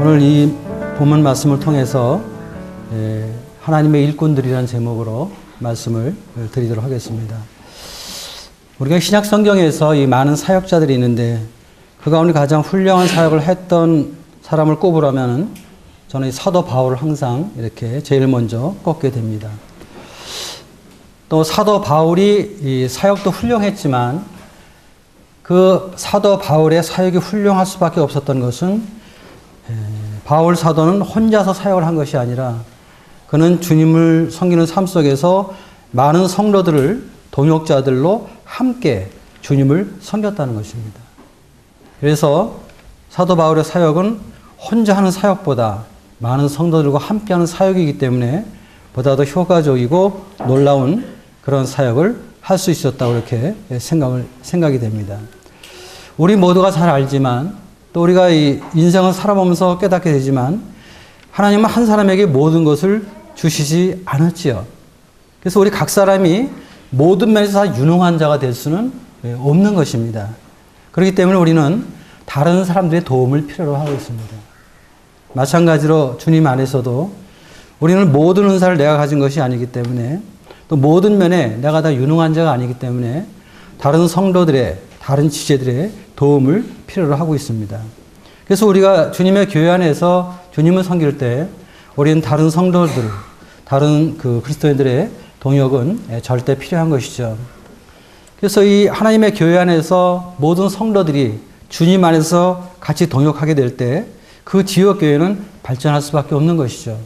오늘 이 본문 말씀을 통해서 하나님의 일꾼들이라는 제목으로 말씀을 드리도록 하겠습니다. 우리가 신약 성경에서 이 많은 사역자들이 있는데 그 가운데 가장 훌륭한 사역을 했던 사람을 꼽으라면 저는 이 사도 바울을 항상 이렇게 제일 먼저 꼽게 됩니다. 또 사도 바울이 이 사역도 훌륭했지만 그 사도 바울의 사역이 훌륭할 수밖에 없었던 것은 바울 사도는 혼자서 사역을 한 것이 아니라 그는 주님을 섬기는 삶 속에서 많은 성도들을 동역자들로 함께 주님을 섬겼다는 것입니다. 그래서 사도 바울의 사역은 혼자 하는 사역보다 많은 성도들과 함께하는 사역이기 때문에 보다 더 효과적이고 놀라운 그런 사역을 할 수 있었다고 이렇게 생각이 됩니다. 우리 모두가 잘 알지만 또 우리가 이 인생을 살아보면서 깨닫게 되지만 하나님은 한 사람에게 모든 것을 주시지 않았지요. 그래서 우리 각 사람이 모든 면에서 다 유능한 자가 될 수는 없는 것입니다. 그렇기 때문에 우리는 다른 사람들의 도움을 필요로 하고 있습니다. 마찬가지로 주님 안에서도 우리는 모든 은사를 내가 가진 것이 아니기 때문에 또 모든 면에 내가 다 유능한 자가 아니기 때문에 다른 성도들의 다른 지체들의 도움을 필요로 하고 있습니다. 그래서 우리가 주님의 교회 안에서 주님을 섬길 때 우리는 다른 성도들, 다른 그리스도인들의 동역은 절대 필요한 것이죠. 그래서 이 하나님의 교회 안에서 모든 성도들이 주님 안에서 같이 동역하게 될 때 그 지역교회는 발전할 수밖에 없는 것이죠.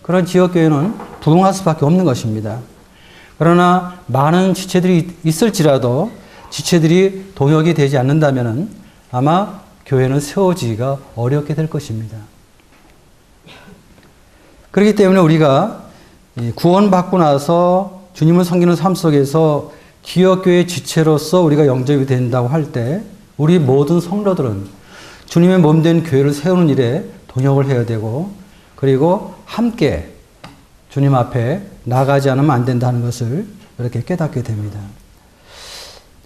그런 지역교회는 부흥할 수밖에 없는 것입니다. 그러나 많은 지체들이 있을지라도 지체들이 동역이 되지 않는다면 아마 교회는 세워지기가 어렵게 될 것입니다. 그렇기 때문에 우리가 구원받고 나서 주님을 섬기는 삶 속에서 기업교회 지체로서 우리가 영접이 된다고 할 때 우리 모든 성도들은 주님의 몸된 교회를 세우는 일에 동역을 해야 되고 그리고 함께 주님 앞에 나가지 않으면 안 된다는 것을 이렇게 깨닫게 됩니다.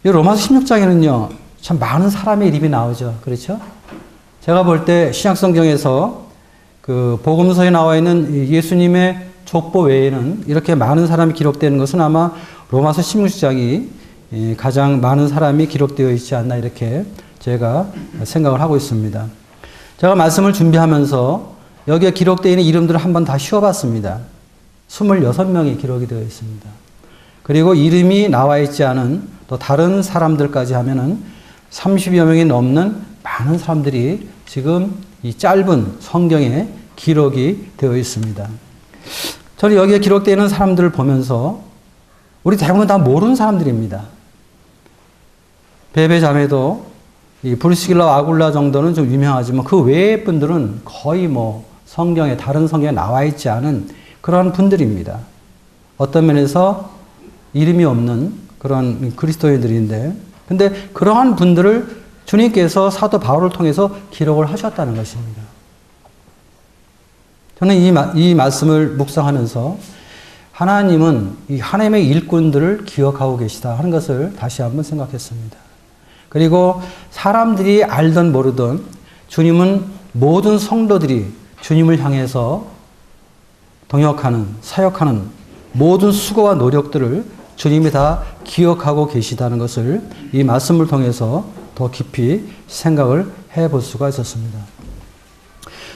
이 로마서 16장에는요, 참 많은 사람의 이름이 나오죠. 그렇죠? 제가 볼 때 신약성경에서 그 복음서에 나와 있는 예수님의 족보 외에는 이렇게 많은 사람이 기록되는 것은 아마 로마서 16장이 가장 많은 사람이 기록되어 있지 않나 이렇게 제가 생각을 하고 있습니다. 제가 말씀을 준비하면서 여기에 기록되어 있는 이름들을 한번 다 쉬어봤습니다. 26명이 기록이 되어 있습니다. 그리고 이름이 나와 있지 않은 또 다른 사람들까지 하면은 30여 명이 넘는 많은 사람들이 지금 이 짧은 성경에 기록이 되어 있습니다. 저는 여기에 기록되어 있는 사람들을 보면서 우리 대부분 다 모르는 사람들입니다. 베베 자매도 이 브리스길라 아굴라 정도는 좀 유명하지만 그 외의 분들은 거의 성경에 다른 성경에 나와 있지 않은 그런 분들입니다. 어떤 면에서 이름이 없는 그런 그리스도인들인데 근데 그러한 분들을 주님께서 사도 바울을 통해서 기록을 하셨다는 것입니다. 저는 이 말씀을 묵상하면서 하나님은 이 하나님의 일꾼들을 기억하고 계시다 하는 것을 다시 한번 생각했습니다. 그리고 사람들이 알든 모르든 주님은 모든 성도들이 주님을 향해서 동역하는, 사역하는 모든 수고와 노력들을 주님이 다 기억하고 계시다는 것을 이 말씀을 통해서 더 깊이 생각을 해볼 수가 있었습니다.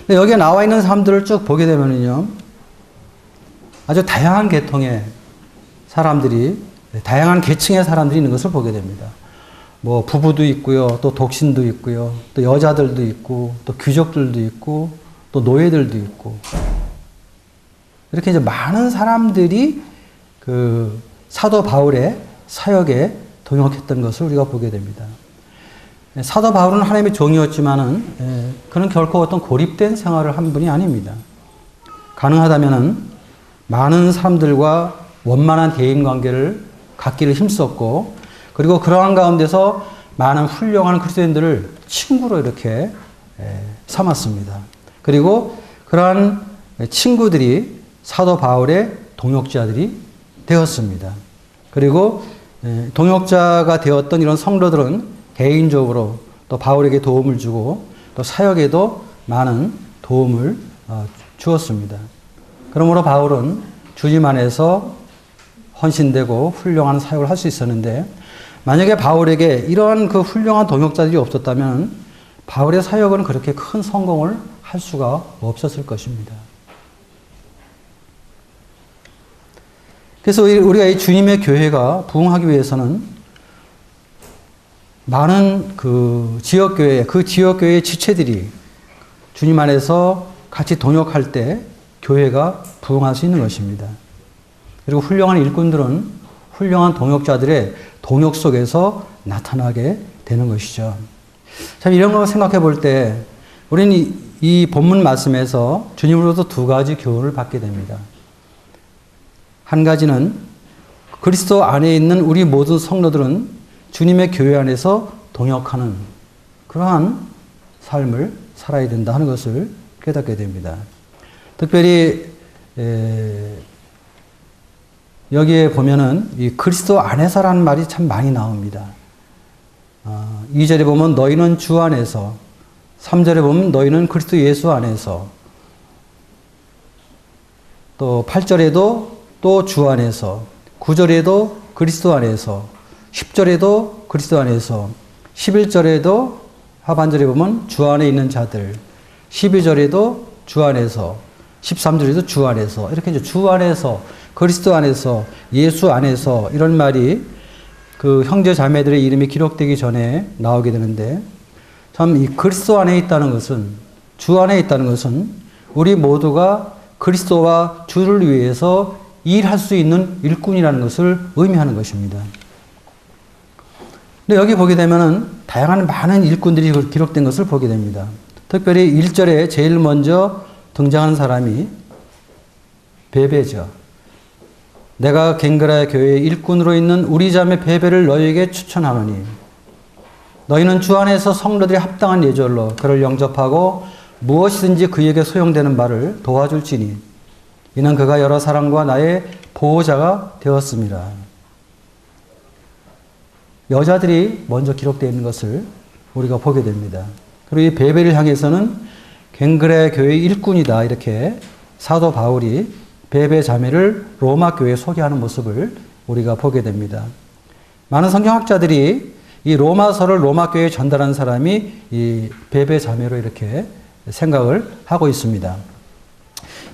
근데 여기에 나와 있는 사람들을 쭉 보게 되면요, 아주 다양한 계통의 사람들이, 다양한 계층의 사람들이 있는 것을 보게 됩니다. 부부도 있고요, 또 독신도 있고요, 또 여자들도 있고, 또 귀족들도 있고, 또 노예들도 있고, 이렇게 이제 많은 사람들이 그 사도 바울의 사역에 동역했던 것을 우리가 보게 됩니다. 사도 바울은 하나님의 종이었지만은 그는 결코 어떤 고립된 생활을 한 분이 아닙니다. 가능하다면은 많은 사람들과 원만한 대인 관계를 갖기를 힘썼고, 그리고 그러한 가운데서 많은 훌륭한 그리스도인들을 친구로 이렇게 삼았습니다. 그리고 그러한 친구들이 사도 바울의 동역자들이 되었습니다. 그리고 동역자가 되었던 이런 성도들은 개인적으로 또 바울에게 도움을 주고 또 사역에도 많은 도움을 주었습니다. 그러므로 바울은 주님 안에서 헌신되고 훌륭한 사역을 할 수 있었는데, 만약에 바울에게 이러한 그 훌륭한 동역자들이 없었다면 바울의 사역은 그렇게 큰 성공을 할 수가 없었을 것입니다. 그래서 우리가 이 주님의 교회가 부흥하기 위해서는 많은 그 지역교회의 지체들이 주님 안에서 같이 동역할 때 교회가 부흥할 수 있는 것입니다. 그리고 훌륭한 일꾼들은 훌륭한 동역자들의 동역 속에서 나타나게 되는 것이죠. 참 이런 거 생각해 볼 때 우리는 이 본문 말씀에서 주님으로부터 두 가지 교훈을 받게 됩니다. 한 가지는 그리스도 안에 있는 우리 모든 성도들은 주님의 교회 안에서 동역하는 그러한 삶을 살아야 된다 하는 것을 깨닫게 됩니다. 특별히 여기에 보면은 이 그리스도 안에서라는 말이 참 많이 나옵니다. 2절에 보면 너희는 주 안에서, 3절에 보면 너희는 그리스도 예수 안에서, 또 8절에도 또 주 안에서, 9절에도 그리스도 안에서, 10절에도 그리스도 안에서, 11절에도 하반절에 보면 주 안에 있는 자들, 12절에도 주 안에서, 13절에도 주 안에서, 이렇게 이제 주 안에서, 그리스도 안에서, 예수 안에서 이런 말이 그 형제 자매들의 이름이 기록되기 전에 나오게 되는데, 참 이 그리스도 안에 있다는 것은, 주 안에 있다는 것은 우리 모두가 그리스도와 주를 위해서 일할 수 있는 일꾼이라는 것을 의미하는 것입니다. 근데 여기 보게 되면은 다양한 많은 일꾼들이 기록된 것을 보게 됩니다. 특별히 1절에 제일 먼저 등장하는 사람이 베베죠. 내가 갱그라야 교회의 일꾼으로 있는 우리 자매 베베를 너희에게 추천하노니 너희는 주 안에서 성도들이 합당한 예절로 그를 영접하고 무엇이든지 그에게 소용되는 바를 도와줄지니 이는 그가 여러 사람과 나의 보호자가 되었습니다. 여자들이 먼저 기록되어 있는 것을 우리가 보게 됩니다. 그리고 이 베베를 향해서는 갱그라야 교회의 일꾼이다 이렇게 사도 바울이 베베 자매를 로마 교회에 소개하는 모습을 우리가 보게 됩니다. 많은 성경학자들이 이 로마서를 로마 교회에 전달한 사람이 이 베베 자매로 이렇게 생각을 하고 있습니다.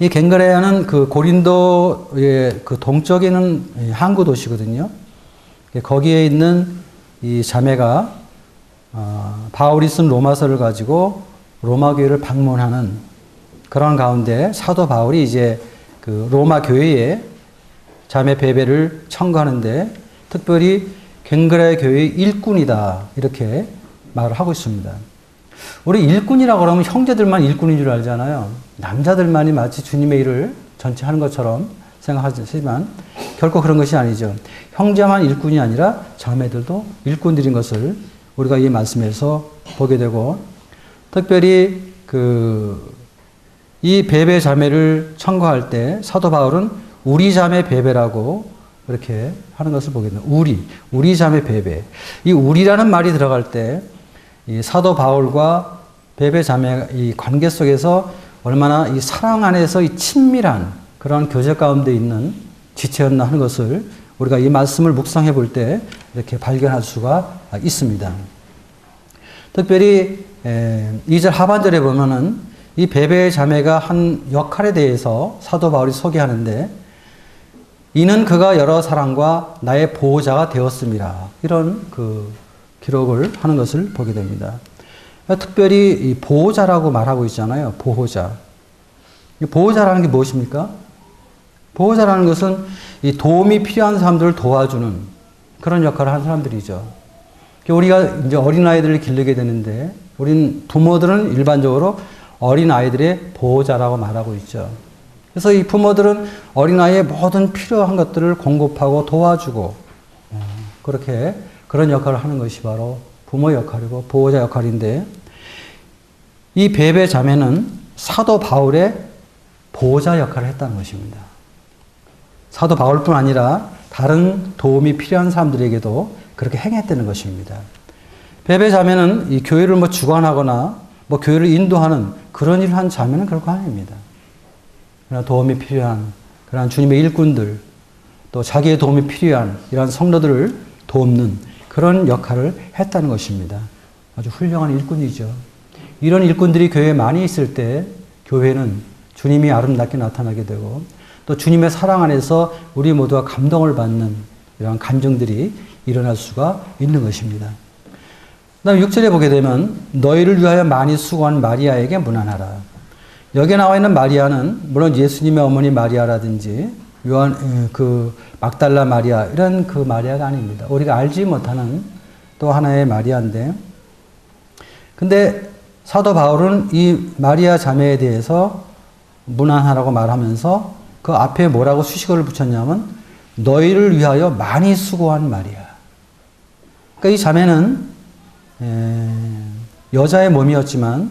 이 갱그레아는 그 고린도의 그 동쪽에 있는 항구 도시거든요. 거기에 있는 이 자매가 바울이 쓴 로마서를 가지고 로마 교회를 방문하는 그런 가운데 사도 바울이 이제 그 로마 교회에 자매 베베를 청구하는데 특별히 갱그라야 교회의 일꾼이다 이렇게 말을 하고 있습니다. 우리 일꾼이라고 그러면 형제들만 일꾼인 줄 알잖아요. 남자들만이 마치 주님의 일을 전체 하는 것처럼 생각하지만 결코 그런 것이 아니죠. 형제만 일꾼이 아니라 자매들도 일꾼들인 것을 우리가 이 말씀에서 보게 되고 특별히 이 베베 자매를 청구할 때 사도 바울은 우리 자매 베베라고 이렇게 하는 것을 보게 됩니다. 우리 자매 베베. 이 우리라는 말이 들어갈 때 이 사도 바울과 베베 자매 이 관계 속에서 얼마나 이 사랑 안에서 이 친밀한 그런 교제 가운데 있는 지체였나 하는 것을 우리가 이 말씀을 묵상해 볼 때 이렇게 발견할 수가 있습니다. 특별히 2절 하반절에 보면은 이 베베 자매가 한 역할에 대해서 사도 바울이 소개하는데 이는 그가 여러 사람과 나의 보호자가 되었습니다. 이런 기록을 하는 것을 보게 됩니다. 특별히 이 보호자라고 말하고 있잖아요. 보호자. 보호자라는 게 무엇입니까? 보호자라는 것은 이 도움이 필요한 사람들을 도와주는 그런 역할을 하는 사람들이죠. 우리가 이제 어린아이들을 기르게 되는데, 우린 부모들은 일반적으로 어린아이들의 보호자라고 말하고 있죠. 그래서 이 부모들은 어린아이의 모든 필요한 것들을 공급하고 도와주고, 그렇게 그런 역할을 하는 것이 바로 부모 역할이고 보호자 역할인데, 이 베베 자매는 사도 바울의 보호자 역할을 했다는 것입니다. 사도 바울뿐 아니라 다른 도움이 필요한 사람들에게도 그렇게 행했다는 것입니다. 베베 자매는 이 교회를 주관하거나 교회를 인도하는 그런 일을 한 자매는 결코 아닙니다. 그러나 도움이 필요한 그러한 주님의 일꾼들, 또 자기의 도움이 필요한 이러한 성도들을 돕는 그런 역할을 했다는 것입니다. 아주 훌륭한 일꾼이죠. 이런 일꾼들이 교회에 많이 있을 때 교회는 주님이 아름답게 나타나게 되고 또 주님의 사랑 안에서 우리 모두가 감동을 받는 이러한 감정들이 일어날 수가 있는 것입니다. 그 다음 6절에 보게 되면 너희를 위하여 많이 수고한 마리아에게 문안하라. 여기에 나와 있는 마리아는 물론 예수님의 어머니 마리아라든지 막달라 마리아 이런 그 마리아가 아닙니다. 우리가 알지 못하는 또 하나의 마리아인데, 근데 사도 바울은 이 마리아 자매에 대해서 문안하라고 말하면서 그 앞에 뭐라고 수식어를 붙였냐면 너희를 위하여 많이 수고한 마리아. 그러니까 이 자매는 여자의 몸이었지만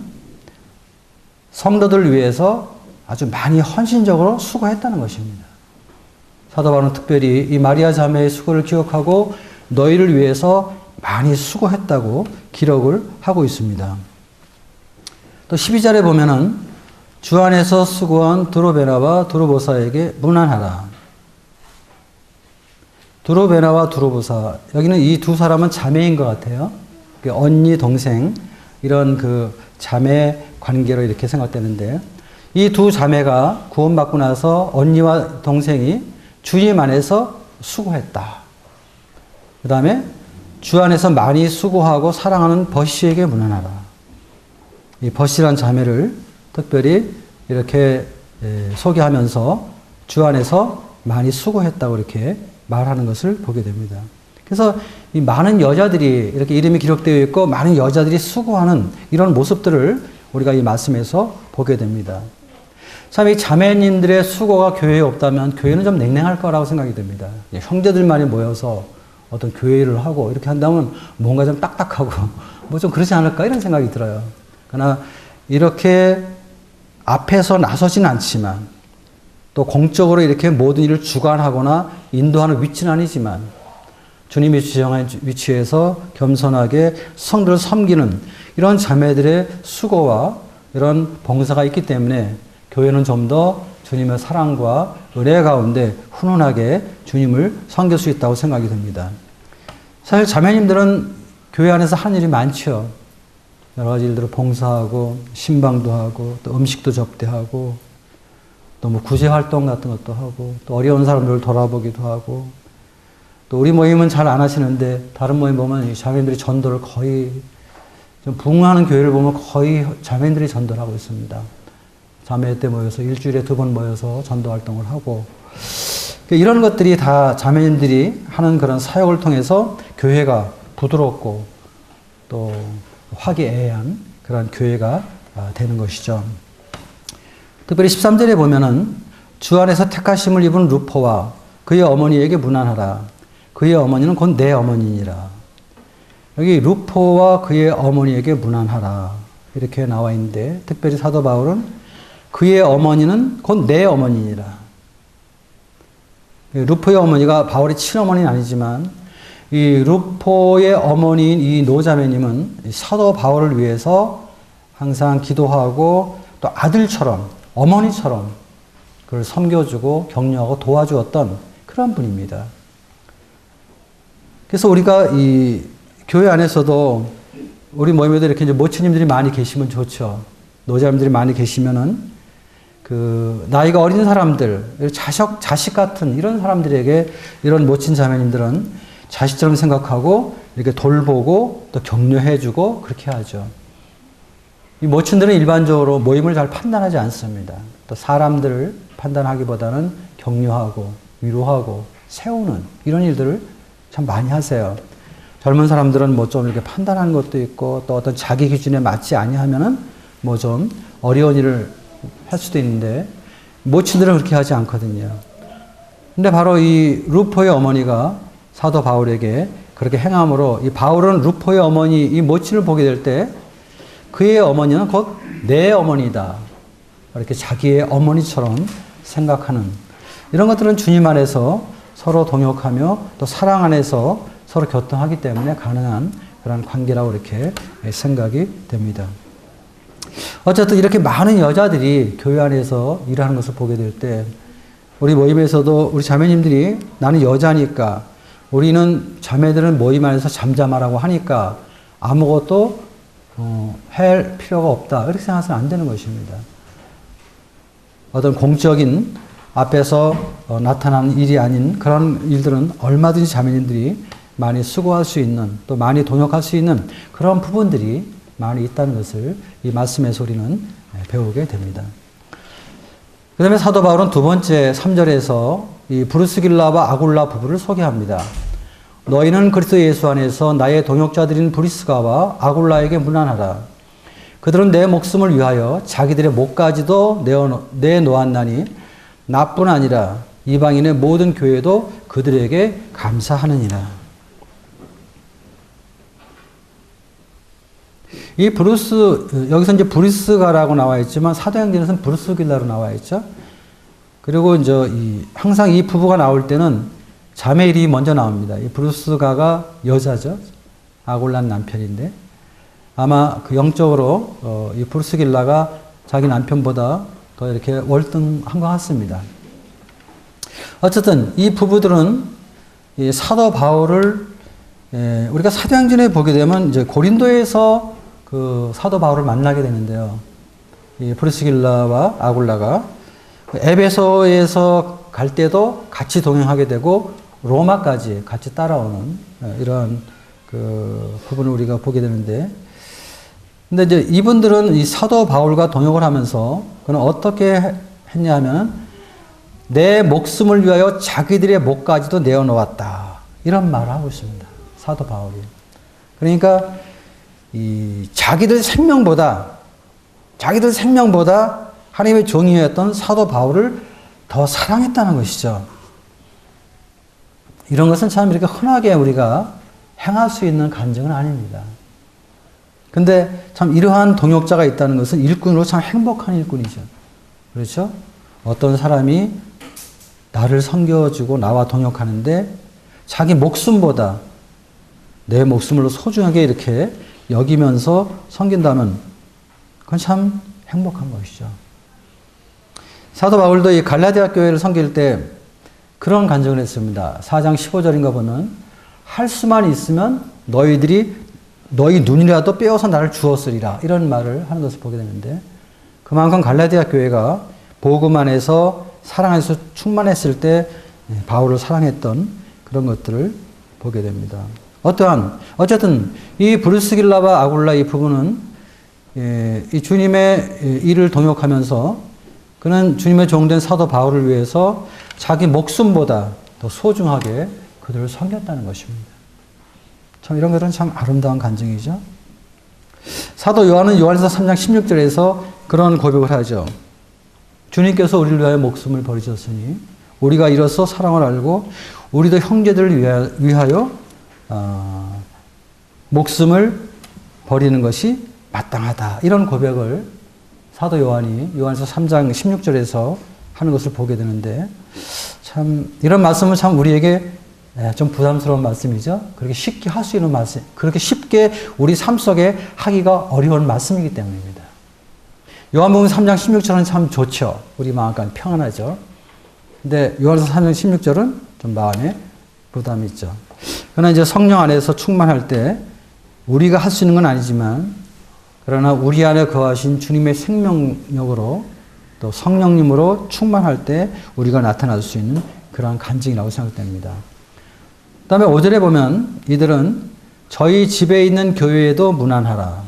성도들을 위해서 아주 많이 헌신적으로 수고했다는 것입니다. 사도 바울은 특별히 이 마리아 자매의 수고를 기억하고 너희를 위해서 많이 수고했다고 기록을 하고 있습니다. 또 12절에 보면은 주 안에서 수고한 드로베나와 드로보사에게 문안하라. 드로베나와 드로보사, 여기는 이 두 사람은 자매인 것 같아요. 언니, 동생 이런 그 자매 관계로 이렇게 생각되는데, 이 두 자매가 구원받고 나서 언니와 동생이 주님 안에서 수고했다. 그 다음에 주 안에서 많이 수고하고 사랑하는 버시에게 문안하라. 이 버시란 자매를 특별히 이렇게 소개하면서 주 안에서 많이 수고했다고 이렇게 말하는 것을 보게 됩니다. 그래서 이 많은 여자들이 이렇게 이름이 기록되어 있고 많은 여자들이 수고하는 이런 모습들을 우리가 이 말씀에서 보게 됩니다. 참 이 자매님들의 수고가 교회에 없다면 교회는 좀 냉랭할 거라고 생각이 됩니다. 형제들만이 모여서 어떤 교회를 하고 이렇게 한다면 뭔가 좀 딱딱하고 뭐 좀 그러지 않을까 이런 생각이 들어요. 그러나 이렇게 앞에서 나서진 않지만 또 공적으로 이렇게 모든 일을 주관하거나 인도하는 위치는 아니지만 주님이 지정한 위치에서 겸손하게 성도를 섬기는 이런 자매들의 수고와 이런 봉사가 있기 때문에 교회는 좀 더 주님의 사랑과 은혜 가운데 훈훈하게 주님을 섬길 수 있다고 생각이 듭니다. 사실 자매님들은 교회 안에서 하는 일이 많죠. 여러 가지 일들을 봉사하고 신방도 하고 또 음식도 접대하고 또 뭐 구제 활동 같은 것도 하고 또 어려운 사람들을 돌아보기도 하고 또 우리 모임은 잘 안 하시는데 다른 모임 보면 자매님들이 전도를 거의 좀 부흥하는 교회를 보면 거의 자매님들이 전도를 하고 있습니다. 자매 때 모여서 일주일에 2번 모여서 전도 활동을 하고 이런 것들이 다 자매님들이 하는 그런 사역을 통해서 교회가 부드럽고 또 화기애애한 그런 교회가 되는 것이죠. 특별히 13절에 보면은 주 안에서 택하심을 입은 루포와 그의 어머니에게 문안하라. 그의 어머니는 곧 내 어머니니라. 여기 루포와 그의 어머니에게 문안하라 이렇게 나와 있는데 특별히 사도 바울은 그의 어머니는 곧 내 어머니니라. 루포의 어머니가 바울의 친어머니는 아니지만 이 루포의 어머니인 이 노자매님은 사도 바울을 위해서 항상 기도하고 또 아들처럼 어머니처럼 그를 섬겨주고 격려하고 도와주었던 그런 분입니다. 그래서 우리가 이 교회 안에서도 우리 모임에도 이렇게 이제 모친님들이 많이 계시면 좋죠. 노자매님들이 많이 계시면은 그 나이가 어린 사람들, 자식 같은 이런 사람들에게 이런 모친 자매님들은 자식처럼 생각하고 이렇게 돌보고 또 격려해주고 그렇게 하죠. 이 모친들은 일반적으로 모임을 잘 판단하지 않습니다. 또 사람들을 판단하기보다는 격려하고 위로하고 세우는 이런 일들을 참 많이 하세요. 젊은 사람들은 뭐 좀 이렇게 판단하는 것도 있고 또 어떤 자기 기준에 맞지 아니하면은 뭐 좀 어려운 일을 할 수도 있는데 모친들은 그렇게 하지 않거든요. 근데 바로 이 루포의 어머니가 사도 바울에게 그렇게 행함으로 이 바울은 루포의 어머니 이 모친을 보게 될 때 그의 어머니는 곧 내 어머니다. 이렇게 자기의 어머니처럼 생각하는 이런 것들은 주님 안에서 서로 동역하며 또 사랑 안에서 서로 교통하기 때문에 가능한 그런 관계라고 이렇게 생각이 됩니다. 어쨌든 이렇게 많은 여자들이 교회 안에서 일하는 것을 보게 될 때 우리 모임에서도 우리 자매님들이 나는 여자니까 우리는 자매들은 모임 안에서 잠잠하라고 하니까 아무것도 할 필요가 없다. 이렇게 생각해서는 안 되는 것입니다. 어떤 공적인 앞에서 나타나는 일이 아닌 그런 일들은 얼마든지 자매님들이 많이 수고할 수 있는 또 많이 동역할 수 있는 그런 부분들이 많이 있다는 것을 이 말씀에서 우리는 배우게 됩니다. 그 다음에 사도 바울은 두 번째 3절에서 이 브루스길라와 아굴라 부부를 소개합니다. 너희는 그리스도 예수 안에서 나의 동역자들인 브리스가와 아굴라에게 문안하라. 그들은 내 목숨을 위하여 자기들의 목까지도 내놓았나니 나뿐 아니라 이방인의 모든 교회도 그들에게 감사하느니라. 이 여기서 이제 브리스가라고 나와 있지만 사도행전에서는 브루스길라로 나와 있죠. 그리고 이제 항상 이 부부가 나올 때는 자매 이름이 먼저 나옵니다. 이 브루스가가 여자죠. 아굴란 남편인데 아마 그 영적으로 이 브루스길라가 자기 남편보다 더 이렇게 월등한 것 같습니다. 어쨌든 이 부부들은 이 사도 바울을 우리가 사도행전에 보게 되면 이제 고린도에서 그 사도 바울을 만나게 되는데요. 이 브리스길라와 아굴라가 에베소에서 갈 때도 같이 동행하게 되고 로마까지 같이 따라오는 이런 그 부분을 우리가 보게 되는데, 근데 이제 이분들은 이 사도 바울과 동역을 하면서 그는 어떻게 했냐면 내 목숨을 위하여 자기들의 목까지도 내어놓았다. 이런 말을 하고 있습니다. 사도 바울이. 그러니까 이 자기들 생명보다 하나님의 종이었던 사도 바울을 더 사랑했다는 것이죠. 이런 것은 참 이렇게 흔하게 우리가 행할 수 있는 간증은 아닙니다. 근데 참 이러한 동역자가 있다는 것은 일꾼으로 참 행복한 일꾼이죠. 그렇죠? 어떤 사람이 나를 섬겨주고 나와 동역하는데 자기 목숨보다 내 목숨을 소중하게 이렇게 여기면서 섬긴다면 그건 참 행복한 것이죠. 사도 바울도 이 갈라디아 교회를 섬길 때 그런 간증을 했습니다. 4장 15절인가 보면 할 수만 있으면 너희 눈이라도 빼어서 나를 주었으리라. 이런 말을 하는 것을 보게 되는데 그만큼 갈라디아 교회가 복음 안에서 사랑 안에서 충만했을 때 바울을 사랑했던 그런 것들을 보게 됩니다. 어쨌든 이 브루스길라와 아굴라 이 부부는 이 주님의 일을 동역하면서 그는 주님의 종된 사도 바울을 위해서 자기 목숨보다 더 소중하게 그들을 섬겼다는 것입니다. 참 이런 것은 참 아름다운 간증이죠. 사도 요한은 요한일서 3장 16절에서 그런 고백을 하죠. 주님께서 우리를 위하여 목숨을 버리셨으니 우리가 이로써 사랑을 알고 우리도 형제들을 위하여 목숨을 버리는 것이 마땅하다. 이런 고백을 사도 요한이 요한일서 3장 16절에서 하는 것을 보게 되는데 참 이런 말씀은 참 우리에게 좀 부담스러운 말씀이죠. 그렇게 쉽게 할 수 있는 말씀, 그렇게 쉽게 우리 삶 속에 하기가 어려운 말씀이기 때문입니다. 요한복음 3장 16절은 참 좋죠. 우리 마음까지 평안하죠. 근데 요한일서 3장 16절은 좀 마음에 부담이 있죠. 그러나 이제 성령 안에서 충만할 때 우리가 할 수 있는 건 아니지만 그러나 우리 안에 거하신 주님의 생명력으로 또 성령님으로 충만할 때 우리가 나타날 수 있는 그러한 간증이라고 생각됩니다. 그 다음에 5절에 보면 이들은 저희 집에 있는 교회에도 문안하라.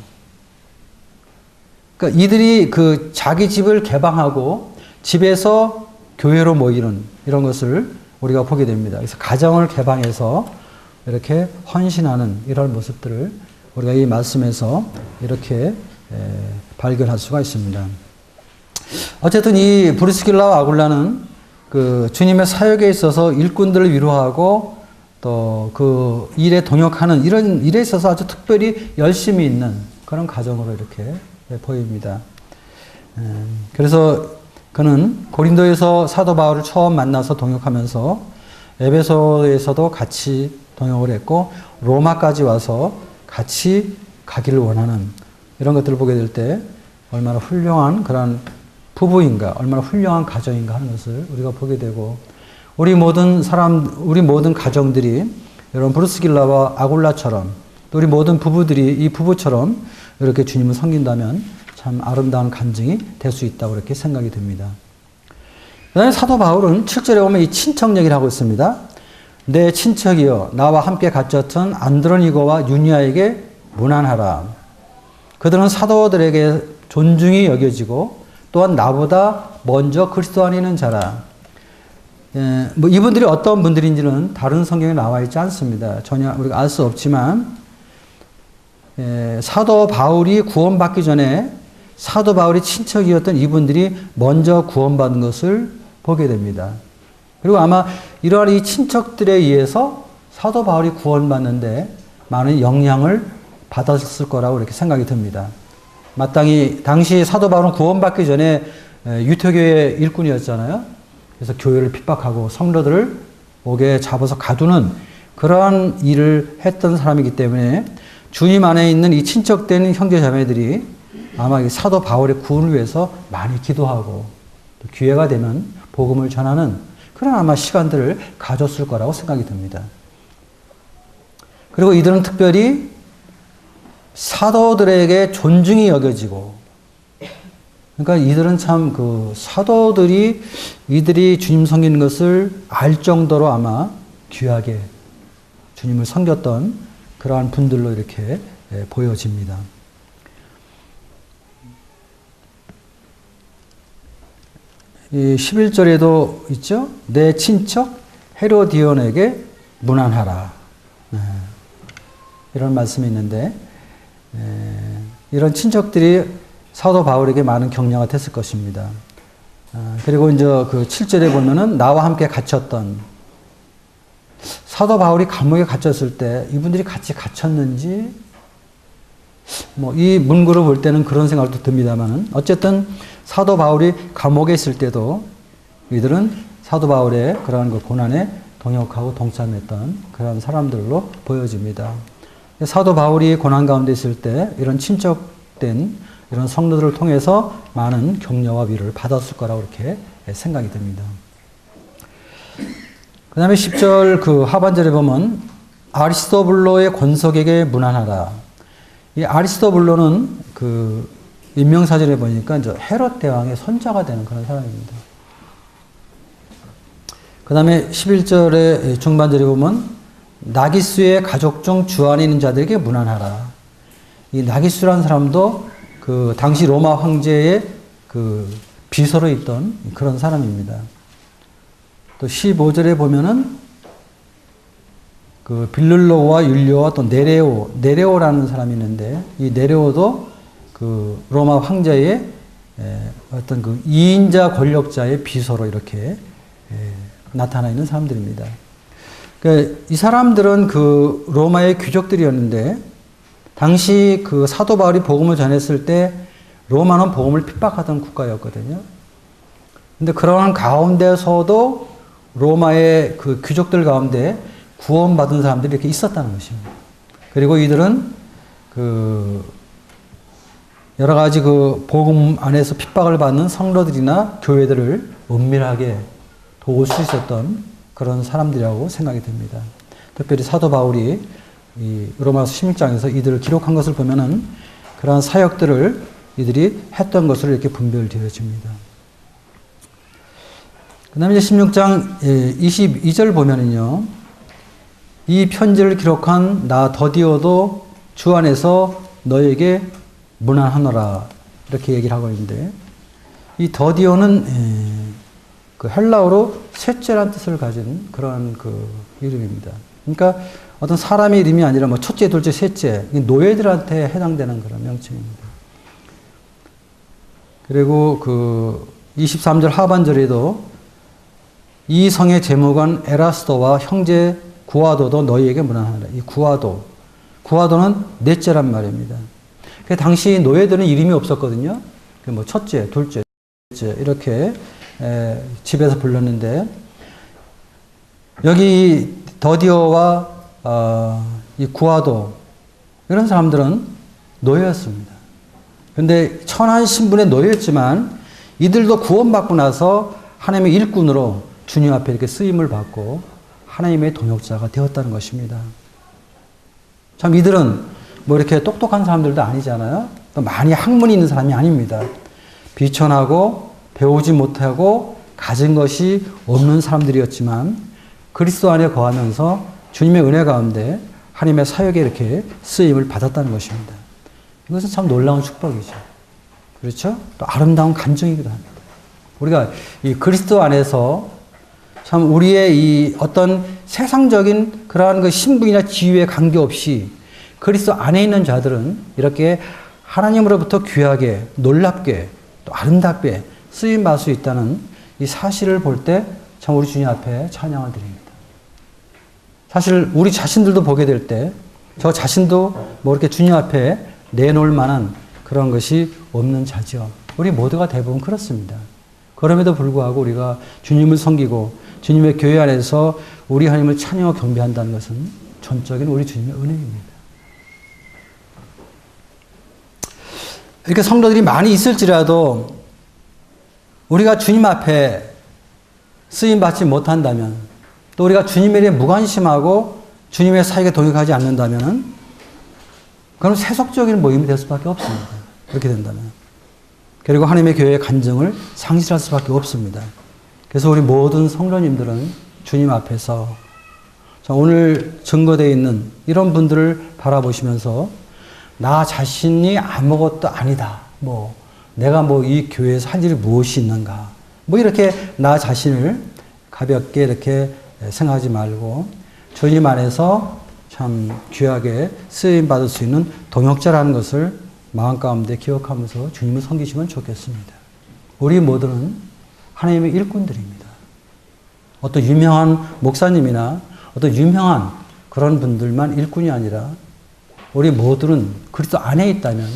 그러니까 이들이 그 자기 집을 개방하고 집에서 교회로 모이는 이런 것을 우리가 보게 됩니다. 그래서 가정을 개방해서 이렇게 헌신하는 이런 모습들을 우리가 이 말씀에서 이렇게 발견할 수가 있습니다. 어쨌든 이 브리스길라와 아굴라는 그 주님의 사역에 있어서 일꾼들을 위로하고 또 그 일에 동역하는 이런 일에 있어서 아주 특별히 열심히 있는 그런 가정으로 이렇게 보입니다. 그래서 그는 고린도에서 사도 바울을 처음 만나서 동역하면서 에베소에서도 같이 동역을 했고 로마까지 와서 같이 가기를 원하는 이런 것들을 보게 될 때 얼마나 훌륭한 그런 부부인가, 얼마나 훌륭한 가정인가 하는 것을 우리가 보게 되고, 우리 모든 가정들이 여러분 브루스길라와 아굴라처럼, 또 우리 모든 부부들이 이 부부처럼 이렇게 주님을 섬긴다면 참 아름다운 간증이 될 수 있다고 이렇게 생각이 됩니다. 그 다음에 사도 바울은 7절에 보면 이 친척 얘기를 하고 있습니다. 내 친척이여 나와 함께 갇혔던 안드로니고와 유니아에게 문안하라. 그들은 사도들에게 존중이 여겨지고 또한 나보다 먼저 그리스도 안에 있는 자라. 뭐 이분들이 어떤 분들인지는 다른 성경에 나와 있지 않습니다. 전혀 우리가 알 수 없지만, 사도 바울이 구원받기 전에 사도 바울이 친척이었던 이분들이 먼저 구원받은 것을 보게 됩니다. 그리고 아마 이러한 이 친척들에 의해서 사도 바울이 구원받는데 많은 영향을 받았을 거라고 이렇게 생각이 듭니다. 마땅히 당시 사도 바울은 구원받기 전에 유태교의 일꾼이었잖아요. 그래서 교회를 핍박하고 성도들을 옥에 잡아서 가두는 그러한 일을 했던 사람이기 때문에 주님 안에 있는 이 친척된 형제 자매들이 아마 이 사도 바울의 구원을 위해서 많이 기도하고 또 기회가 되면 복음을 전하는 그런 아마 시간들을 가졌을 거라고 생각이 듭니다. 그리고 이들은 특별히 사도들에게 존중이 여겨지고, 그러니까 이들은 참 그 사도들이 이들이 주님 섬기는 것을 알 정도로 아마 귀하게 주님을 섬겼던 그러한 분들로 이렇게 보여집니다. 이 11절에도 있죠. 내 친척 헤로디온에게 문안하라. 이런 말씀이 있는데, 이런 친척들이 사도 바울에게 많은 격려가 됐을 것입니다. 그리고 이제 그 7절에 보면은 나와 함께 갇혔던, 사도 바울이 감옥에 갇혔을 때 이분들이 같이 갇혔는지, 뭐 이 문구를 볼 때는 그런 생각도 듭니다만은, 어쨌든 사도 바울이 감옥에 있을 때도 이들은 사도 바울의 그러한 그 고난에 동역하고 동참했던 그런 사람들로 보여집니다. 사도 바울이 고난 가운데 있을 때 이런 친척된 이런 성도들을 통해서 많은 격려와 위로를 받았을 거라고 이렇게 생각이 됩니다. 그 다음에 10절 그 하반절에 보면 아리스토블로의 권속에게 문안하라. 이 아리스토블로는 그 인명사전에 보니까 이제 헤롯 대왕의 손자가 되는 그런 사람입니다. 그 다음에 11절의 중반절에 보면 나기수의 가족 중 주 안에 있는 자들에게 문안하라. 이 나기수라는 사람도 그 당시 로마 황제의 그 비서로 있던 그런 사람입니다. 또 15절에 보면은 그 빌룰로와 율리오와 또 네레오라는 사람이 있는데, 이 네레오도 그 로마 황제의 어떤 그 2인자 권력자의 비서로 이렇게 나타나 있는 사람들입니다. 그러니까 이 사람들은 그 로마의 귀족들이었는데, 당시 그 사도 바울이 복음을 전했을 때 로마는 복음을 핍박하던 국가였거든요. 근데 그러한 가운데서도 로마의 그 귀족들 가운데 구원받은 사람들이 이렇게 있었다는 것입니다. 그리고 이들은 그 여러 가지 그 복음 안에서 핍박을 받는 성도들이나 교회들을 은밀하게 도울 수 있었던 그런 사람들이라고 생각이 됩니다. 특별히 사도 바울이 이 로마서 16장에서 이들을 기록한 것을 보면은 그러한 사역들을 이들이 했던 것으로 이렇게 분별되어집니다. 그 다음에 이제 16장 22절 보면은요, 이 편지를 기록한 나 더디오도 주 안에서 너에게 문안하노라, 이렇게 얘기를 하고 있는데, 이 더디오는 그 헬라어로 셋째란 뜻을 가진 그런 그 이름입니다. 그러니까 어떤 사람의 이름이 아니라 뭐 첫째, 둘째, 셋째, 노예들한테 해당되는 그런 명칭입니다. 그리고 그 23절 하반절에도 이 성의 제목은 에라스도와 형제 구아도도 너희에게 문안하라. 이 구아도는 넷째란 말입니다. 그 당시 노예들은 이름이 없었거든요. 뭐 첫째, 둘째, 셋째 이렇게 집에서 불렀는데, 여기 더디오와 이 구아도 이런 사람들은 노예였습니다. 근데 천한 신분에 놓여있지만 이들도 구원받고 나서 하나님의 일꾼으로 주님 앞에 이렇게 쓰임을 받고 하나님의 동역자가 되었다는 것입니다. 참 이들은 뭐 이렇게 똑똑한 사람들도 아니잖아요. 또 많이 학문이 있는 사람이 아닙니다. 비천하고 배우지 못하고 가진 것이 없는 사람들이었지만 그리스도 안에 거하면서 주님의 은혜 가운데 하나님의 사역에 이렇게 쓰임을 받았다는 것입니다. 이것은 참 놀라운 축복이죠. 그렇죠? 또 아름다운 간증이기도 합니다. 우리가 이 그리스도 안에서 참 우리의 이 어떤 세상적인 그러한 그 신분이나 지위에 관계없이 그리스도 안에 있는 자들은 이렇게 하나님으로부터 귀하게, 놀랍게, 또 아름답게 쓰임받을 수 있다는 이 사실을 볼 때 참 우리 주님 앞에 찬양을 드립니다. 사실 우리 자신들도 보게 될 때 저 자신도 뭐 이렇게 주님 앞에 내놓을 만한 그런 것이 없는 자죠. 우리 모두가 대부분 그렇습니다. 그럼에도 불구하고 우리가 주님을 섬기고 주님의 교회 안에서 우리 하나님을 찬양하고 경배한다는 것은 전적인 우리 주님의 은혜입니다. 이렇게 성도들이 많이 있을지라도 우리가 주님 앞에 쓰임받지 못한다면 또 우리가 주님에 대해 무관심하고 주님의 사역에 동역하지 않는다면 그럼 세속적인 모임이 될 수밖에 없습니다. 그렇게 된다면. 그리고 하나님의 교회의 간증을 상실할 수밖에 없습니다. 그래서 우리 모든 성도님들은 주님 앞에서 오늘 증거되어 있는 이런 분들을 바라보시면서 나 자신이 아무것도 아니다. 내가 이 교회에서 할 일이 무엇이 있는가. 이렇게 나 자신을 가볍게 이렇게 생각하지 말고 주님 안에서 참 귀하게 쓰임받을 수 있는 동역자라는 것을 마음 가운데 기억하면서 주님을 섬기시면 좋겠습니다. 우리 모두는 하나님의 일꾼들입니다. 어떤 유명한 목사님이나 어떤 유명한 그런 분들만 일꾼이 아니라 우리 모두는 그리스도 안에 있다면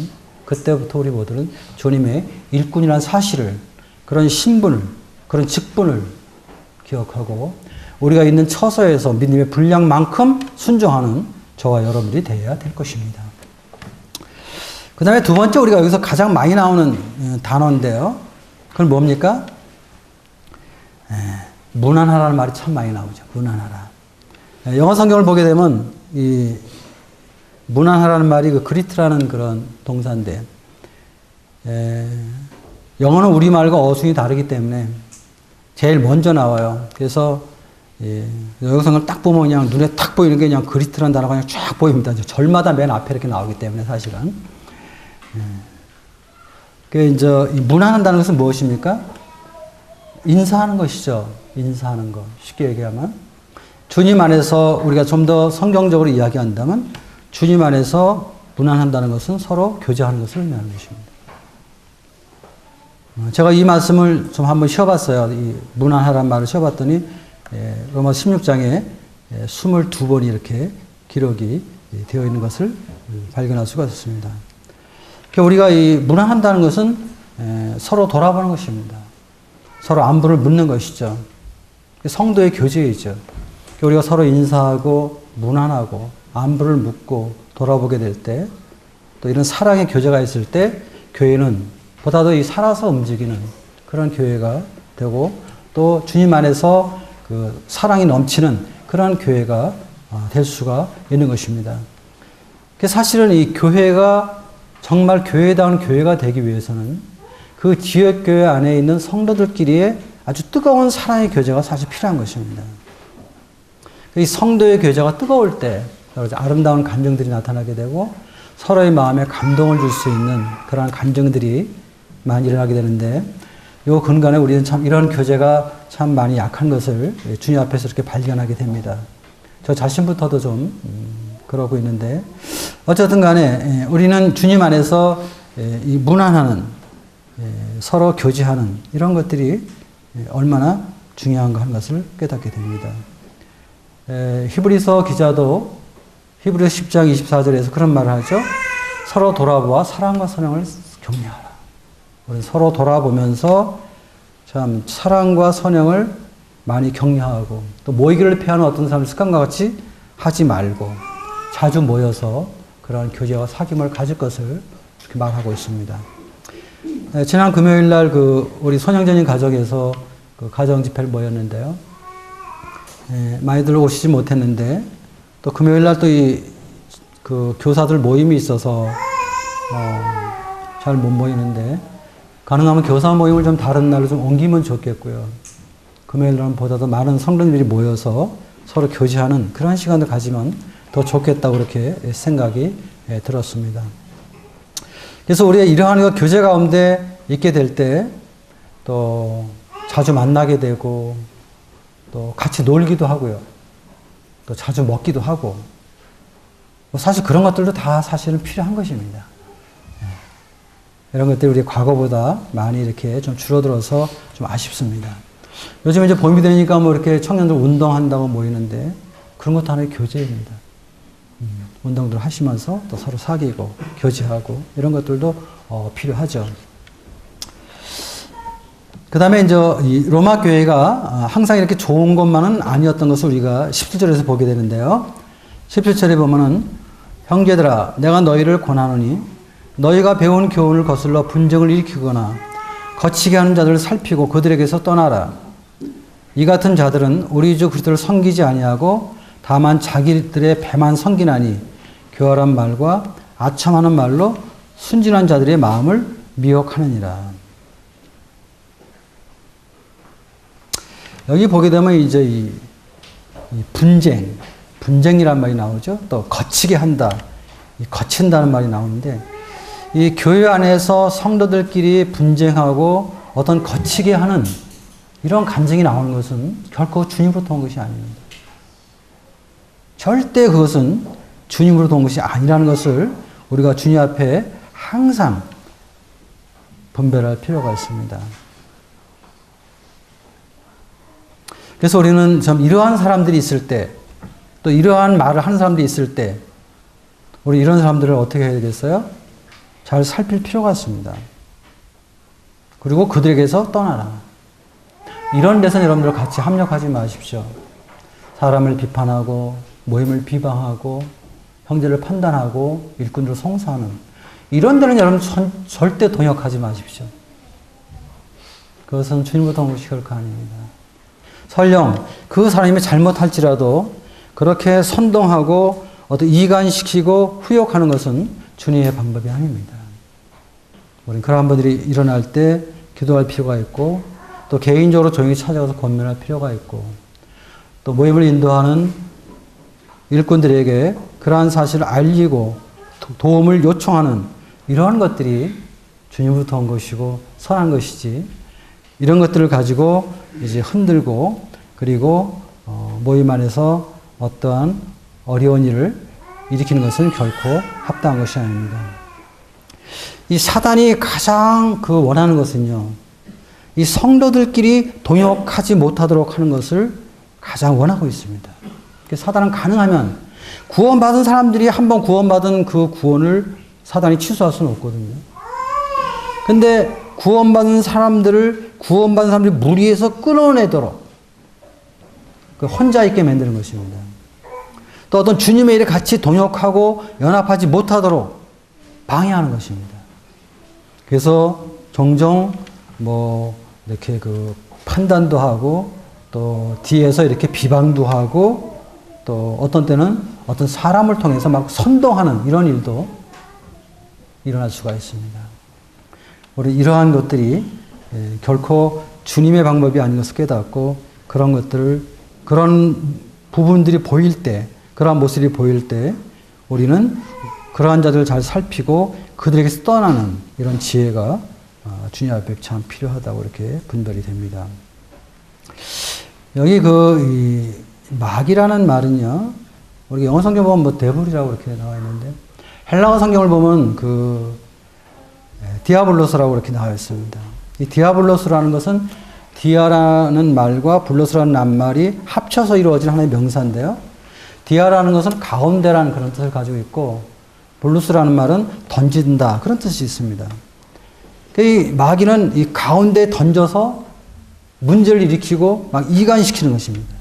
그때부터 우리 모두는 주님의 일꾼이라는 사실을, 그런 신분을, 그런 직분을 기억하고 우리가 있는 처소에서 믿음의 분량만큼 순종하는 저와 여러분들이 되어야 될 것입니다. 그 다음에 두 번째 우리가 여기서 가장 많이 나오는 단어인데요. 그건 뭡니까? 무난하라는 말이 참 많이 나오죠. 무난하라. 영어 성경을 보게 되면 이 무난하라는 말이 그 그리트라는 그런 동사인데 영어는 우리말과 어순이 다르기 때문에 제일 먼저 나와요. 그래서 영어 성경을 딱 보면 그냥 눈에 딱 보이는 게 그냥 그리트라는 단어가 그냥 쫙 보입니다. 절마다 맨 앞에 이렇게 나오기 때문에 사실은. 그 이제 무난한다는 것은 무엇입니까? 인사하는 것이죠. 인사하는 것. 쉽게 얘기하면 주님 안에서 우리가 좀 더 성경적으로 이야기한다면 주님 안에서 무난한다는 것은 서로 교제하는 것을 의미하는 것입니다. 제가 이 말씀을 좀 한번 쉬어봤어요. 이 무난하란 말을 쉬어봤더니 로마 16장에 22번이 이렇게 기록이 되어 있는 것을 발견할 수가 있었습니다. 우리가 이 무난한다는 것은 서로 돌아보는 것입니다. 서로 안부를 묻는 것이죠. 성도의 교제이죠. 우리가 서로 인사하고 무난하고 안부를 묻고 돌아보게 될 때 또 이런 사랑의 교제가 있을 때 교회는 보다 더 이 살아서 움직이는 그런 교회가 되고 또 주님 안에서 그 사랑이 넘치는 그런 교회가 될 수가 있는 것입니다. 사실은 이 교회가 정말 교회다운 교회가 되기 위해서는 그 지역교회 안에 있는 성도들끼리의 아주 뜨거운 사랑의 교제가 사실 필요한 것입니다. 이 성도의 교제가 뜨거울 때 아름다운 감정들이 나타나게 되고 서로의 마음에 감동을 줄 수 있는 그러한 감정들이 많이 일어나게 되는데 이 근간에 우리는 참 이런 교제가 참 많이 약한 것을 주님 앞에서 이렇게 발견하게 됩니다. 저 자신부터도 좀 그러고 있는데 어쨌든 간에 우리는 주님 안에서 이 무난하는 서로 교제하는 이런 것들이 얼마나 중요한가 하는 것을 깨닫게 됩니다. 히브리서 기자도 히브리서 10장 24절에서 그런 말을 하죠. 서로 돌아보아 사랑과 선행을 격려하라. 우리 서로 돌아보면서 참 사랑과 선행을 많이 격려하고 또 모이기를 피하는 어떤 사람 습관과 같이 하지 말고 자주 모여서 그런 교제와 사귐을 가질 것을 말하고 있습니다. 지난 금요일 날 우리 손영전님 가족에서 가정 집회를 모였는데요. 많이들 오시지 못했는데 또 금요일 날 또 그 교사들 모임이 있어서 잘 못 모이는데 가능하면 교사 모임을 좀 다른 날로 좀 옮기면 좋겠고요. 금요일 날은 보다도 많은 성도들이 모여서 서로 교제하는 그런 시간을 가지면 더 좋겠다고 그렇게 생각이 들었습니다. 그래서 우리가 이러한 교제 가운데 있게 될 때 또 자주 만나게 되고 또 같이 놀기도 하고요. 또 자주 먹기도 하고 사실 그런 것들도 다 사실은 필요한 것입니다. 이런 것들이 우리 과거보다 많이 이렇게 좀 줄어들어서 좀 아쉽습니다. 요즘 이제 봄이 되니까 뭐 이렇게 청년들 운동한다고 모이는데 그런 것도 하나의 교제입니다. 운동들 하시면서 또 서로 사귀고 교제하고 이런 것들도 필요하죠. 그 다음에 이제 이 로마 교회가 항상 이렇게 좋은 것만은 아니었던 것을 우리가 17절에서 보게 되는데요. 17절에 보면은 형제들아 내가 너희를 권하노니 너희가 배운 교훈을 거슬러 분쟁을 일으키거나 거치게 하는 자들을 살피고 그들에게서 떠나라. 이 같은 자들은 우리 주 그리스도를 섬기지 아니하고 다만 자기들의 배만 섬기나니 교활한 말과 아첨하는 말로 순진한 자들의 마음을 미혹하느니라. 여기 보게 되면 이제 이 분쟁이란 말이 나오죠. 또 거치게 한다, 거친다는 말이 나오는데 이 교회 안에서 성도들끼리 분쟁하고 어떤 거치게 하는 이런 감정이 나오는 것은 결코 주님으로부터 온 것이 아닙니다. 절대 그것은 주님으로부터 온 것이 아니라는 것을 우리가 주님 앞에 항상 분별할 필요가 있습니다. 그래서 우리는 좀 이러한 사람들이 있을 때, 또 이러한 말을 하는 사람들이 있을 때, 우리 이런 사람들을 어떻게 해야 되겠어요? 잘 살필 필요가 있습니다. 그리고 그들에게서 떠나라. 이런 데서는 여러분들 같이 합력하지 마십시오. 사람을 비판하고, 모임을 비방하고, 형제를 판단하고, 일꾼들을 송사하는 이런 데는 여러분 절대 동역하지 마십시오. 그것은 주님부터 온 것이 결코 아닙니다. 설령 그 사람이 잘못할지라도 그렇게 선동하고 어떤 이간시키고 후욕하는 것은 주님의 방법이 아닙니다. 우리는 그러한 분들이 일어날 때 기도할 필요가 있고 또 개인적으로 조용히 찾아가서 권면할 필요가 있고 또 모임을 인도하는 일꾼들에게 그러한 사실을 알리고 도움을 요청하는 이러한 것들이 주님부터 온 것이고 선한 것이지 이런 것들을 가지고 이제 흔들고 그리고 모임 안에서 어떠한 어려운 일을 일으키는 것은 결코 합당한 것이 아닙니다. 이 사단이 가장 원하는 것은요, 이 성도들끼리 동역하지 못하도록 하는 것을 가장 원하고 있습니다. 사단은 가능하면 구원받은 사람들이 한번 구원받은 그 구원을 사단이 취소할 수는 없거든요. 근데 구원받은 사람들이 무리해서 끊어내도록 혼자 있게 만드는 것입니다. 또 어떤 주님의 일에 같이 동역하고 연합하지 못하도록 방해하는 것입니다. 그래서 종종 이렇게 판단도 하고 또 뒤에서 이렇게 비방도 하고 또 어떤 때는 어떤 사람을 통해서 막 선동하는 이런 일도 일어날 수가 있습니다. 우리 이러한 것들이 결코 주님의 방법이 아닌 것을 깨닫고 그런 부분들이 보일 때, 그러한 모습이 보일 때 우리는 그러한 자들을 잘 살피고 그들에게서 떠나는 이런 지혜가 주님 앞에 참 필요하다고 이렇게 분별이 됩니다. 여기 이 막이라는 말은요, 우리 영어 성경 보면 데블이라고 이렇게 나와 있는데 헬라어 성경을 보면 디아블로스라고 이렇게 나와 있습니다. 이 디아블로스라는 것은 디아라는 말과 블로스라는 낱말이 합쳐서 이루어진 하나의 명사인데요. 디아라는 것은 가운데라는 그런 뜻을 가지고 있고 블루스라는 말은 던진다 그런 뜻이 있습니다. 이 마귀는 이 가운데에 던져서 문제를 일으키고 막 이간시키는 것입니다.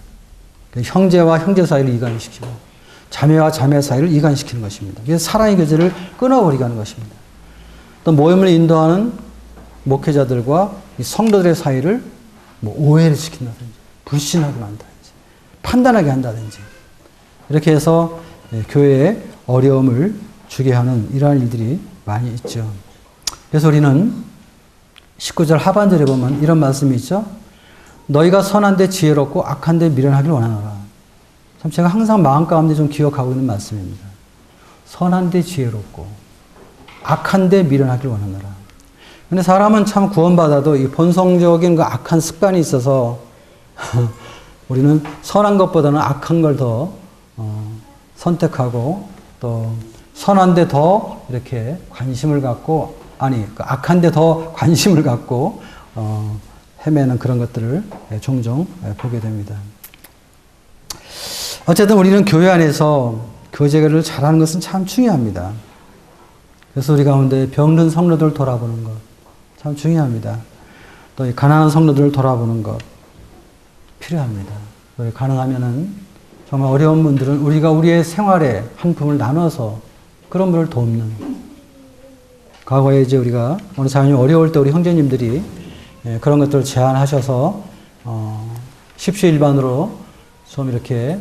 형제와 형제 사이를 이간시키고 자매와 자매 사이를 이간시키는 것입니다. 그래서 사랑의 교제를 끊어버리게 하는 것입니다. 또 모임을 인도하는 목회자들과 이 성도들의 사이를 뭐 오해를 시킨다든지, 불신하게 만든다든지, 판단하게 한다든지, 이렇게 해서 교회에 어려움을 주게 하는 이러한 일들이 많이 있죠. 그래서 우리는 19절 하반절에 보면 이런 말씀이 있죠. 너희가 선한데 지혜롭고 악한데 미련하길 원하노라. 참 제가 항상 마음 가운데 좀 기억하고 있는 말씀입니다. 선한데 지혜롭고 악한데 미련하길 원하노라. 근데 사람은 참 구원받아도 이 본성적인 그 악한 습관이 있어서 우리는 선한 것보다는 악한 걸 더 선택하고 또 선한데 더 이렇게 관심을 갖고 그 악한데 더 관심을 갖고 헤매는 그런 것들을 종종 보게 됩니다. 어쨌든 우리는 교회 안에서 교제를 잘하는 것은 참 중요합니다. 그래서 우리 가운데 병든 성도들을 돌아보는 것 참 중요합니다. 또 이 가난한 성도들을 돌아보는 것 필요합니다. 가능하면은 정말 어려운 분들은 우리가 우리의 생활에 한 푼을 나눠서 그런 분을 돕는. 과거에 이제 우리가 어느 사람이 어려울 때 우리 형제님들이 그런 것들을 제안하셔서 십시일반으로 좀 이렇게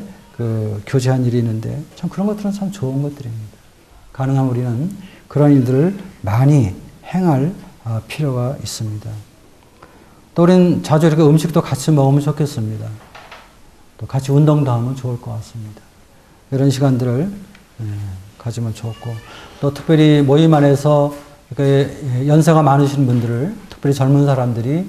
교제한 일이 있는데 참 그런 것들은 참 좋은 것들입니다. 가능하면 우리는 그런 일들을 많이 행할 필요가 있습니다. 또 우리는 자주 이렇게 음식도 같이 먹으면 좋겠습니다. 또 같이 운동도 하면 좋을 것 같습니다. 이런 시간들을 가지면 좋고, 또 특별히 모임 안에서 연세가 많으신 분들을 특별히 젊은 사람들이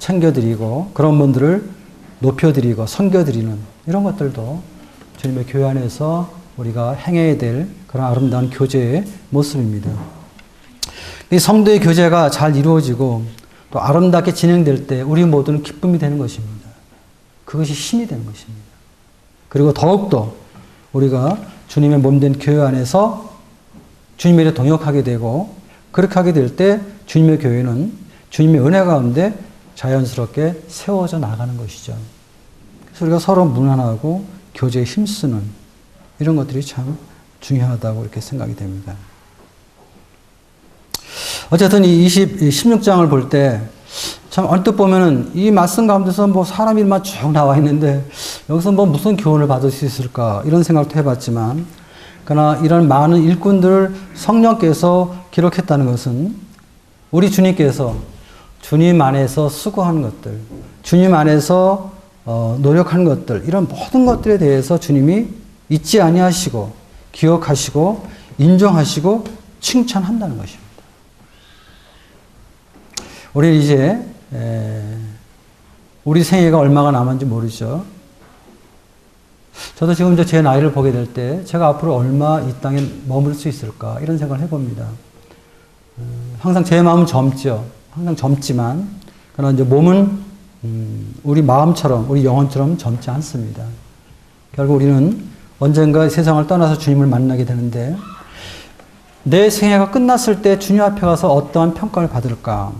챙겨드리고 그런 분들을 높여드리고 섬겨드리는 이런 것들도 주님의 교회 안에서 우리가 행해야 될 그런 아름다운 교제의 모습입니다. 이 성도의 교제가 잘 이루어지고 또 아름답게 진행될 때 우리 모두는 기쁨이 되는 것입니다. 그것이 힘이 되는 것입니다. 그리고 더욱더 우리가 주님의 몸된 교회 안에서 주님의 일에 동역하게 되고 그렇게 하게 될 때 주님의 교회는 주님의 은혜 가운데 자연스럽게 세워져 나가는 것이죠. 그래서 우리가 서로 문안하고 교제에 힘쓰는 이런 것들이 참 중요하다고 이렇게 생각이 됩니다. 어쨌든 이 16장을 볼 때 참 언뜻 보면은 이 말씀 가운데서 뭐 사람 일만 쭉 나와 있는데 여기서 뭐 무슨 교훈을 받을 수 있을까 이런 생각도 해봤지만 그러나 이런 많은 일꾼들을 성령께서 기록했다는 것은 우리 주님께서 주님 안에서 수고하는 것들, 주님 안에서 노력한 것들 이런 모든 것들에 대해서 주님이 잊지 아니하시고 기억하시고 인정하시고 칭찬한다는 것입니다. 우리는 이제 우리 생애가 얼마가 남았는지 모르죠. 저도 지금 이제 제 나이를 보게 될 때 제가 앞으로 얼마 이 땅에 머물 수 있을까 이런 생각을 해봅니다. 항상 제 마음은 젊죠. 항상 젊지만 그러나 이제 몸은 우리 마음처럼 우리 영혼처럼 젊지 않습니다. 결국 우리는 언젠가 세상을 떠나서 주님을 만나게 되는데 내 생애가 끝났을 때 주님 앞에 가서 어떠한 평가를 받을까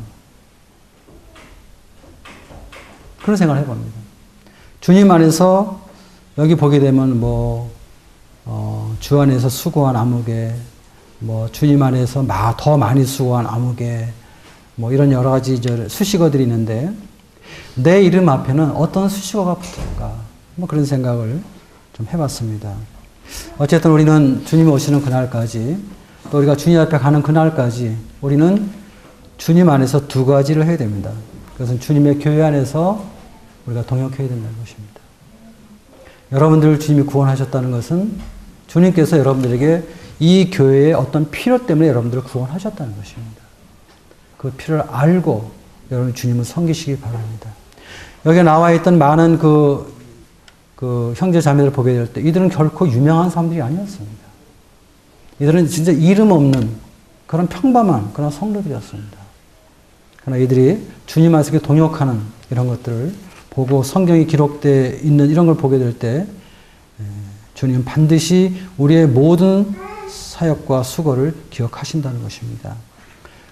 그런 생각을 해봅니다. 주님 안에서 여기 보게 되면 주 안에서 수고한 아무개, 주님 안에서 더 많이 수고한 아무개, 이런 여러 가지 수식어들이 있는데 내 이름 앞에는 어떤 수식어가 붙을까? 그런 생각을 좀 해봤습니다. 어쨌든 우리는 주님 오시는 그날까지 또 우리가 주님 앞에 가는 그날까지 우리는 주님 안에서 두 가지를 해야 됩니다. 그것은 주님의 교회 안에서 우리가 동역해야 된다는 것입니다. 여러분들을 주님이 구원하셨다는 것은 주님께서 여러분들에게 이 교회의 어떤 필요 때문에 여러분들을 구원하셨다는 것입니다. 그 필요를 알고 여러분 주님을 섬기시기 바랍니다. 여기에 나와 있던 많은 그 형제 자매들을 보게 될 때 이들은 결코 유명한 사람들이 아니었습니다. 이들은 진짜 이름 없는 그런 평범한 그런 성도들이었습니다. 그러나 이들이 주님 안에서 동역하는 이런 것들을 보고 성경이 기록되어 있는 이런 걸 보게 될 때 주님은 반드시 우리의 모든 사역과 수고를 기억하신다는 것입니다.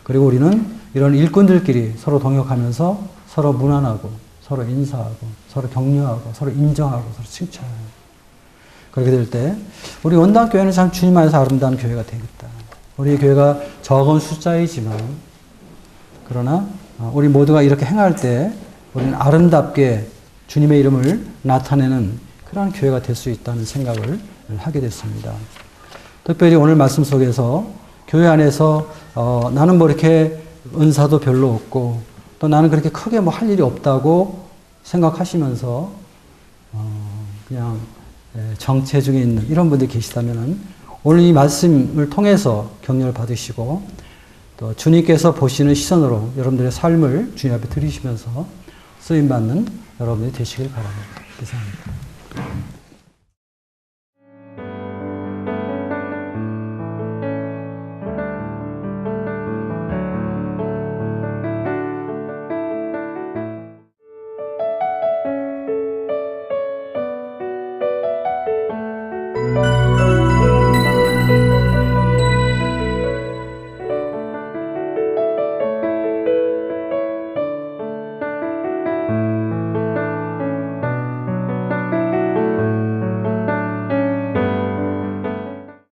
그리고 우리는 이런 일꾼들끼리 서로 동역하면서 서로 문안하고 서로 인사하고 서로 격려하고 서로 인정하고 서로 칭찬하고 그렇게 될 때 우리 원당교회는 참 주님 안에서 아름다운 교회가 되겠다. 우리 교회가 적은 숫자이지만 그러나 우리 모두가 이렇게 행할 때 우리는 아름답게 주님의 이름을 나타내는 그러한 교회가 될 수 있다는 생각을 하게 됐습니다. 특별히 오늘 말씀 속에서 교회 안에서 나는 뭐 이렇게 은사도 별로 없고 또 나는 그렇게 크게 뭐 할 일이 없다고 생각하시면서 그냥 정체 중에 있는 이런 분들이 계시다면 오늘 이 말씀을 통해서 격려를 받으시고 또 주님께서 보시는 시선으로 여러분들의 삶을 주님 앞에 드리시면서 쓰임받는 여러분들이 되시길 바랍니다. 이상입니다.